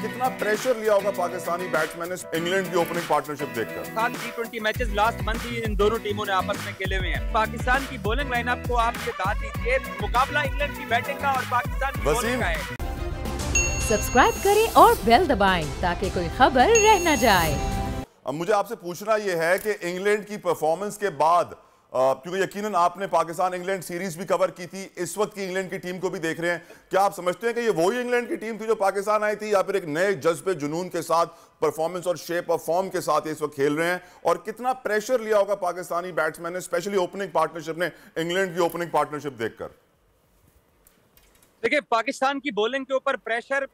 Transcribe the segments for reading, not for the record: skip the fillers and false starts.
कितना प्रेशर लिया होगा पाकिस्तानी बैट्समैन ने इंग्लैंड की ओपनिंग पार्टनरशिप देखकर। 7 T20 मैचेस लास्ट मंथ ही इन दोनों टीमों ने आपस में खेले हुए हैं। पाकिस्तान की बॉलिंग लाइनअप को आप ये दाद दीजिए, मुकाबला इंग्लैंड की बैटिंग का और पाकिस्तान की बॉलिंग का है। सब्सक्राइब करें और बेल दबाएं ताकि कोई खबर रह न जाए। अब मुझे आपसे पूछना यह है कि इंग्लैंड की परफॉर्मेंस के बाद, क्योंकि यकीनन आपने पाकिस्तान इंग्लैंड सीरीज भी कवर की थी, इस वक्त की इंग्लैंड की टीम को भी देख रहे हैं, क्या आप समझते हैं कि ये वही इंग्लैंड की टीम थी जो पाकिस्तान आई थी, या फिर एक नए जज्बे जुनून के साथ, परफॉर्मेंस और शेप और फॉर्म के साथ इस वक्त खेल रहे हैं? और कितना प्रेशर लिया होगा पाकिस्तानी बैट्समैन ने, स्पेशली ओपनिंग पार्टनरशिप ने, इंग्लैंड की ओपनिंग पार्टनरशिप देखकर? देखिए, पाकिस्तान की बॉलिंग के ऊपर प्रेशर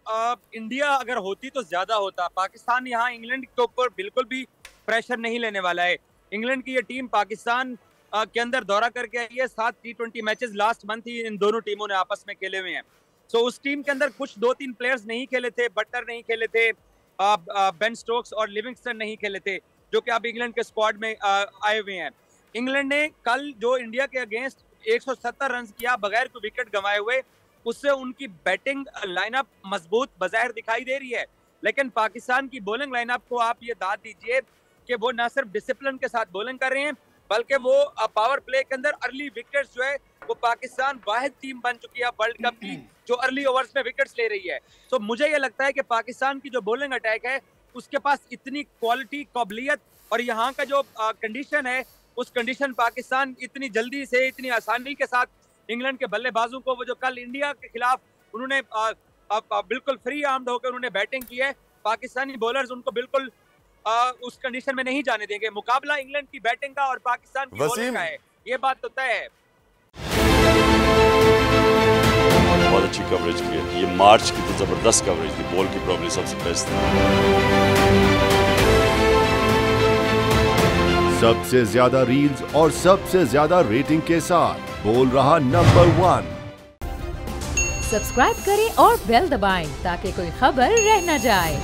इंडिया अगर होती तो ज्यादा होता। पाकिस्तान यहाँ इंग्लैंड के ऊपर बिल्कुल भी प्रेशर नहीं लेने वाला है। इंग्लैंड की ये टीम पाकिस्तान के अंदर दौरा करके आई है। 7 T20 मैचेस लास्ट मंथ ही इन दोनों टीमों ने आपस में खेले हुए हैं। सो उस टीम के अंदर कुछ 2-3 प्लेयर्स नहीं खेले थे, बट्टर नहीं खेले थे, बेन स्टोक्स और लिविंगस्टन नहीं खेले थे, जो कि अब इंग्लैंड के स्क्वाड में आए हुए हैं। इंग्लैंड ने कल जो इंडिया के अगेंस्ट 170 रन किया बगैर कोई विकेट गंवाए हुए, उससे उनकी बैटिंग लाइनअप मजबूत बज़ाहिर दिखाई दे रही है। लेकिन पाकिस्तान की बॉलिंग लाइनअप को आप ये दाद दीजिए कि वो न सिर्फ डिसिप्लिन के साथ बॉलिंग कर रहे हैं, बल्कि वो पावर प्ले के अंदर अर्ली विकेट्स जो है, वो पाकिस्तान वाहिद टीम बन चुकी है वर्ल्ड कप की जो अर्ली ओवर्स में विकेट्स ले रही है। तो मुझे ये लगता है कि पाकिस्तान की जो बॉलिंग अटैक है, उसके पास इतनी क्वालिटी, काबिलियत और यहाँ का जो कंडीशन है, उस कंडीशन पाकिस्तान इतनी जल्दी से, इतनी आसानी के साथ इंग्लैंड के बल्लेबाजों को, वो जो कल इंडिया के खिलाफ उन्होंने बिल्कुल फ्री आर्म्ड होकर उन्होंने बैटिंग की है, पाकिस्तानी बॉलर्स उनको बिल्कुल उस कंडीशन में नहीं जाने देंगे। मुकाबला इंग्लैंड की बैटिंग का और पाकिस्तान की बॉलिंग का है, ये बात तो तय है। बहुत अच्छी कवरेज की है, ये मार्च की तो जबरदस्त कवरेज थी, बॉल की प्रॉब्लम सबसे बेस्ट थी। सबसे ज्यादा रील्स और सबसे ज्यादा रेटिंग के साथ बोल रहा नंबर 1। सब्सक्राइब करें और बेल दबाएं ताकि कोई खबर रह न जाए।